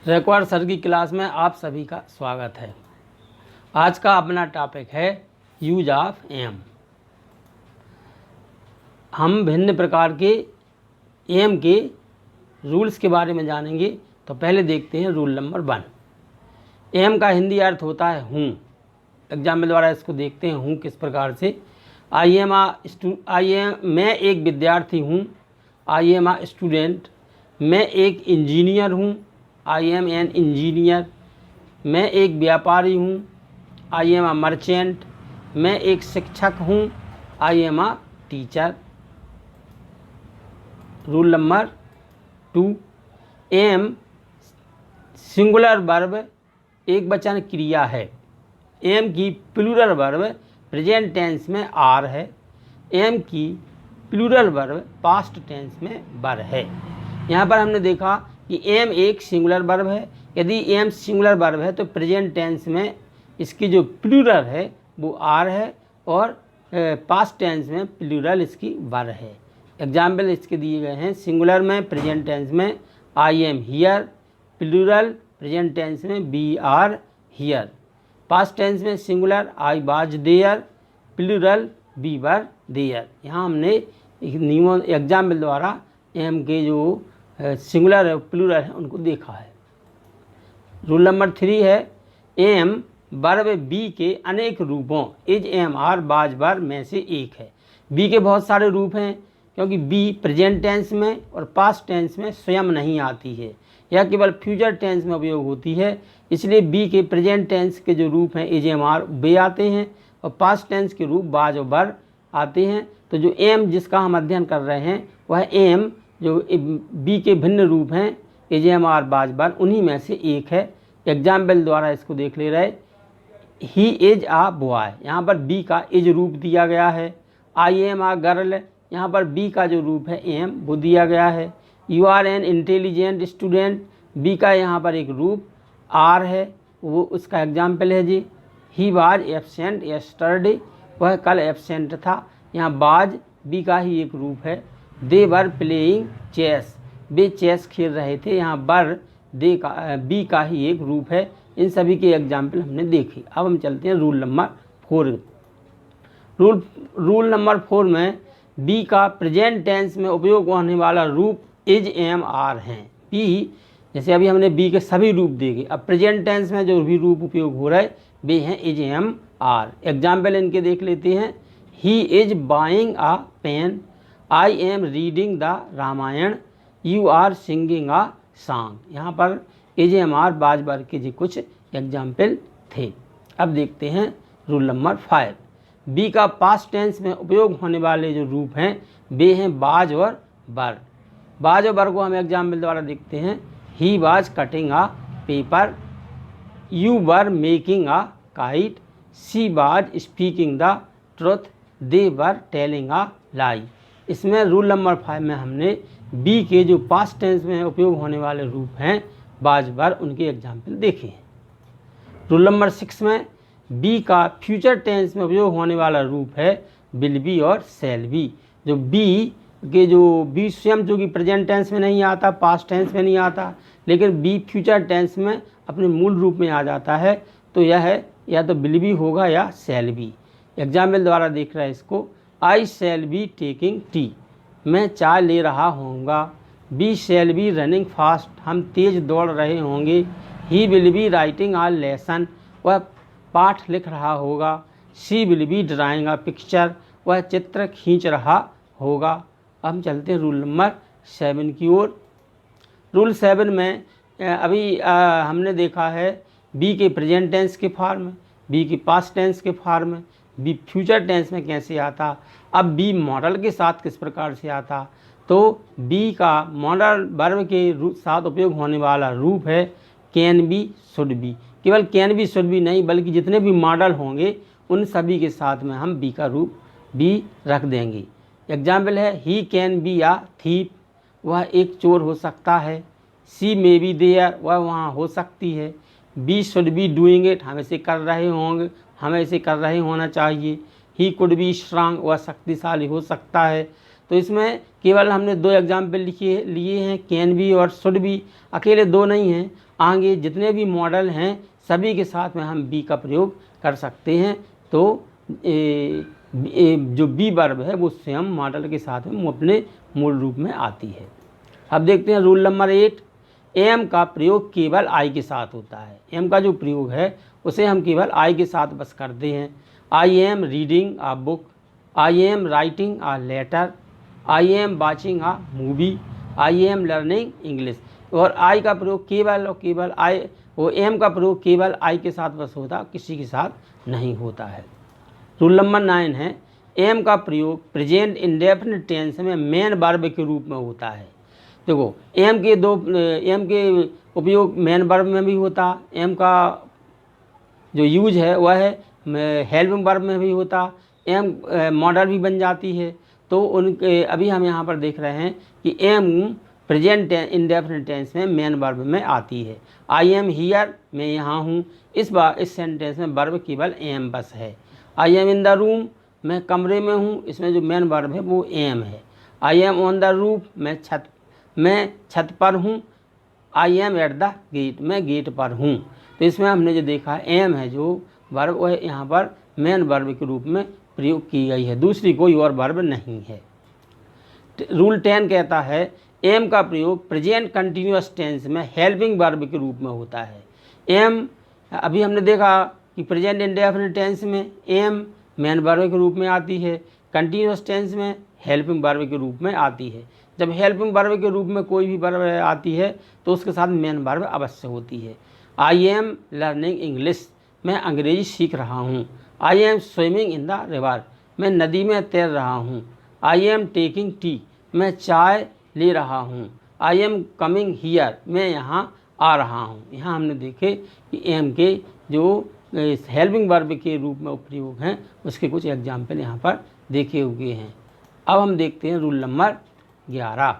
Record sir की class में आप सभी का स्वागत है। आज का अपना टॉपिक है यूज ऑफ एम। हम भिन्न प्रकार के एम के रूल्स के बारे में जानेंगे। तो पहले देखते हैं रूल नंबर 1। एम का हिंदी अर्थ होता है हूँ। एग्जाम में द्वारा इसको देखते हैं हूँ किस प्रकार से। मैं एक विद्यार्थी हूँ। I am a student. मैं एक इंजीनियर हूँ। I am an engineer. मैं एक व्यापारी हूँ। I am a merchant. मैं एक शिक्षक हूँ। I am a teacher. Rule number 2। Am singular verb एक वचन क्रिया है। एम की प्लूरल वर्ब प्रेजेंट टेंस में आर है। एम की प्लूरल वर्ब पास्ट टेंस में वर है। यहाँ पर हमने देखा कि एम एक सिंगुलर वर्ब है। यदि एम सिंगुलर वर्ब है तो प्रेजेंट टेंस में इसकी जो प्लूरल है वो आर है और पास्ट टेंस में प्लूरल इसकी वर है। एग्जाम्पल इसके दिए गए हैं। सिंगुलर में प्रेजेंट टेंस में I am here. Plural present tense में we are here. Past tense में singular I was there. Plural we were there. यहाँ हमने नियमों एग्जाम्पल द्वारा एम के जो सिंगुलर है प्लूरल है उनको देखा है। रूल नंबर 3 है एम वर्ब बी के अनेक रूपों इज एम आर बाज वर में से एक है। बी के बहुत सारे रूप हैं क्योंकि बी प्रेजेंट टेंस में और पास्ट टेंस में स्वयं नहीं आती है। यह केवल फ्यूचर टेंस में उपयोग होती है। इसलिए बी के प्रेजेंट टेंस के जो रूप हैं इज एम आर वे आते हैं और पास्ट टेंस के रूप बाज और वर आते हैं। तो जो एम जिसका हम अध्ययन कर रहे हैं वह एम जो बी के भिन्न रूप हैं इज एम आर बाज वर उन्हीं में से एक है। एग्जाम्पल द्वारा इसको देख ले रहे। He is a boy. यहाँ पर बी का इज रूप दिया गया है। I am a girl. यहाँ पर बी का जो रूप है एम वो दिया गया है। You are an intelligent student. Be का यहाँ पर एक रूप आर है, वो उसका एग्जाम्पल है जी। He was absent yesterday. वह कल एब्सेंट था। यहाँ बाज बी का ही एक रूप है। They were playing chess. वे चेस खेल रहे थे। यहाँ वर दे का बी का ही एक रूप है। इन सभी के एग्जाम्पल हमने देखे। अब हम चलते हैं रूल नंबर 4। रूल नंबर 4 में बी का प्रेजेंट टेंस में उपयोग होने वाला रूप इज एम आर हैं। बी जैसे अभी हमने बी के सभी रूप देखे। अब प्रेजेंट टेंस में जो भी रूप उपयोग हो रहा है वे हैं इज एम आर। एग्जाम्पल इनके देख लेते हैं। He is buying a pen. I am reading the Ramayana. You are singing a song. यहाँ पर इज एम आर बाज वर के जी कुछ एग्जाम्पल थे। अब देखते हैं रूल नंबर 5। बी का पास्ट टेंस में उपयोग होने वाले जो रूप हैं वे हैं बाज और वर। बाज और वर को हम एग्जाम्पल द्वारा देखते हैं। He was cutting a paper. You were making a kite. She was speaking the truth. They were telling a lie. इसमें रूल नंबर 5 में हमने बी के जो पास्ट टेंस में उपयोग होने वाले रूप हैं बाज वर उनके एग्जाम्पल देखे हैं। रूल नंबर 6 में बी का फ्यूचर टेंस में उपयोग होने वाला रूप है विल बी और शैल बी। जो बी के जो बी स्वयं जो कि प्रेजेंट टेंस में नहीं आता, पास्ट टेंस में नहीं आता, लेकिन बी फ्यूचर टेंस में अपने मूल रूप में आ जाता है। तो यह है या तो विल बी होगा या शैल बी। एग्जाम्पल द्वारा देख रहा है इसको। I shall be taking tea. मैं चाय ले रहा होऊंगा। We shall be running fast. हम तेज दौड़ रहे होंगे। He will be writing a lesson. वह पाठ लिख रहा होगा। She will be drawing a picture. वह चित्र खींच रहा होगा। अब हम चलते हैं रूल नंबर 7 की ओर। रूल 7 में अभी हमने देखा है बी के प्रेजेंट टेंस के फॉर्म में, बी के पास्ट टेंस के फॉर्म में, बी फ्यूचर टेंस में कैसे आता। अब बी मॉडल के साथ किस प्रकार से आता। तो बी का मॉडल वर्ब के साथ उपयोग होने वाला रूप है कैन बी शुड बी। केवल कैन बी शुड बी नहीं बल्कि जितने भी मॉडल होंगे उन सभी के साथ में हम बी का रूप बी रख देंगे। एग्जाम्पल है he can be a thief. वह एक चोर हो सकता है। She may be there. वह वहाँ हो सकती है। We should be doing it. हम ऐसे कर रहे होंगे, हमें ऐसे कर रहे होना चाहिए। He could be strong. वह शक्तिशाली हो सकता है। तो इसमें केवल हमने 2 एग्जाम्पल लिए हैं, कैन बी और शुड बी। अकेले 2 नहीं हैं, आगे जितने भी मॉडल हैं सभी के साथ में हम बी का प्रयोग कर सकते हैं। तो जो बी वर्ब है वो स्वयं मॉडल के साथ में अपने मूल रूप में आती है। अब देखते हैं रूल नंबर 8, एम का प्रयोग केवल आई के साथ होता है। एम का जो प्रयोग है उसे हम केवल आई के साथ बस करते हैं। I am reading a book, I am writing a letter, I am watching a movie, I am learning English. और आई का प्रयोग केवल और केवल आई, वो एम का प्रयोग केवल आई के साथ बस होता, किसी के साथ नहीं होता है। रूल नंबर 9 है, एम का प्रयोग प्रेजेंट इंडेफिनिट टेंस में मेन वर्ब के रूप में होता है। देखो एम के उपयोग मेन वर्ब में भी होता, एम का जो यूज है वह है हेल्पिंग वर्ब में भी होता, एम मॉडल भी बन जाती है। तो उनके अभी हम यहाँ पर देख रहे हैं कि एम प्रेजेंट इंडेफिनिट टेंस में मेन वर्ब में आती है। आई एम हियर, मैं यहाँ हूँ, इस सेंटेंस में वर्ब केवल एम बस है। I M in the room, मैं कमरे में हूँ, इसमें जो मेन वर्ब है वो एम है। I am on the roof, मैं छत पर हूँ। I am at the gate, मैं गेट पर हूँ। तो इसमें हमने जो देखा एम है जो वर्ब वह यहाँ पर मेन वर्ब के रूप में प्रयोग की गई है, दूसरी कोई और वर्ब नहीं है। रूल 10 कहता है एम का प्रयोग प्रेजेंट कंटिन्यूअस टेंस में हेल्पिंग वर्ब के रूप में होता है। एम अभी हमने देखा कि प्रेजेंट इंडेफिनिट टेंस में एम मेन वर्ब के रूप में आती है, कंटिन्यूअस टेंस में हेल्पिंग वर्ब के रूप में आती है। जब हेल्पिंग वर्ब के रूप में कोई भी वर्ब आती है तो उसके साथ मेन वर्ब अवश्य होती है। आई एम लर्निंग इंग्लिश, मैं अंग्रेजी सीख रहा हूँ। I M swimming in the river, मैं नदी में तैर रहा हूँ। आई एम टेकिंग टी, मैं चाय ले रहा हूँ। आई एम कमिंग हियर, मैं यहाँ आ रहा हूँ। यहाँ हमने देखे कि एम के जो हेल्पिंग वर्ब के रूप में प्रयोग हैं उसके कुछ एग्जाम्पल यहाँ पर देखे हुए हैं। अब हम देखते हैं रूल नंबर 11।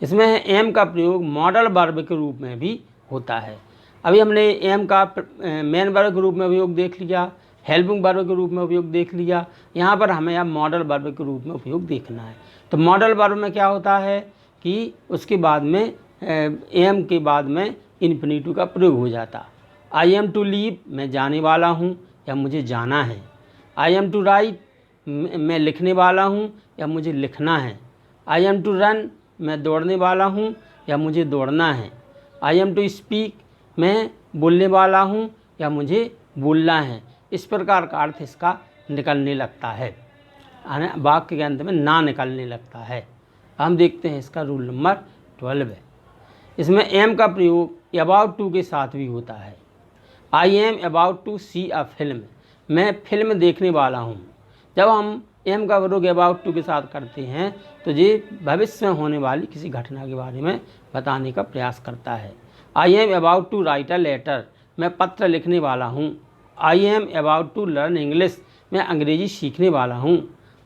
इसमें है एम का प्रयोग मॉडल वर्ब के रूप में भी होता है। अभी हमने एम का मेन वर्ब के रूप में उपयोग देख लिया, हेल्पिंग वर्ब के रूप में उपयोग देख लिया, यहाँ पर हमें अब मॉडल वर्ब के रूप में उपयोग देखना है। तो मॉडल वर्ब में क्या होता है कि उसके बाद में एम के बाद में इन्फिनिटिव का प्रयोग हो जाता। आई एम टू लीव, मैं जाने वाला हूँ या मुझे जाना है। आई एम टू राइट, मैं लिखने वाला हूँ या मुझे लिखना है। आई एम टू रन, मैं दौड़ने वाला हूँ या मुझे दौड़ना है। आई एम टू स्पीक, मैं बोलने वाला हूँ या मुझे बोलना है। इस प्रकार का अर्थ इसका निकलने लगता है, वाक्य के अंत में ना निकलने लगता है। हम देखते हैं इसका रूल नंबर 12 है। इसमें एम का प्रयोग अबाउट टू के साथ भी होता है। I am about to see a film, मैं फिल्म देखने वाला हूँ। जब हम एम का प्रयोग अबाउट टू के साथ करते हैं तो ये भविष्य में होने वाली किसी घटना के बारे में बताने का प्रयास करता है। I am about to write a letter, मैं पत्र लिखने वाला हूँ। I am about to learn English, मैं अंग्रेजी सीखने वाला हूँ।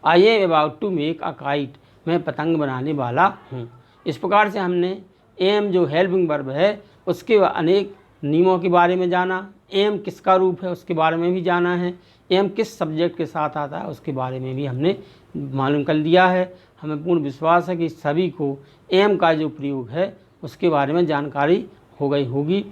I am about to make a kite, मैं पतंग बनाने वाला हूँ। इस प्रकार से हमने एम जो हेल्पिंग वर्ब है उसके अनेक नियमों के बारे में जाना, एम किसका रूप है उसके बारे में भी जाना है, एम किस सब्जेक्ट के साथ आता है उसके बारे में भी हमने मालूम कर लिया है। हमें पूर्ण विश्वास है कि सभी को एम का जो प्रयोग है उसके बारे में जानकारी हो गई होगी।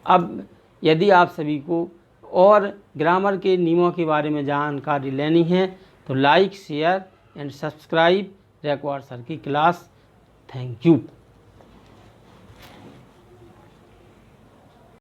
अब यदि आप सभी को और ग्रामर के नियमों के बारे में जानकारी लेनी है तो like, share and subscribe record sir की क्लास। Thank you.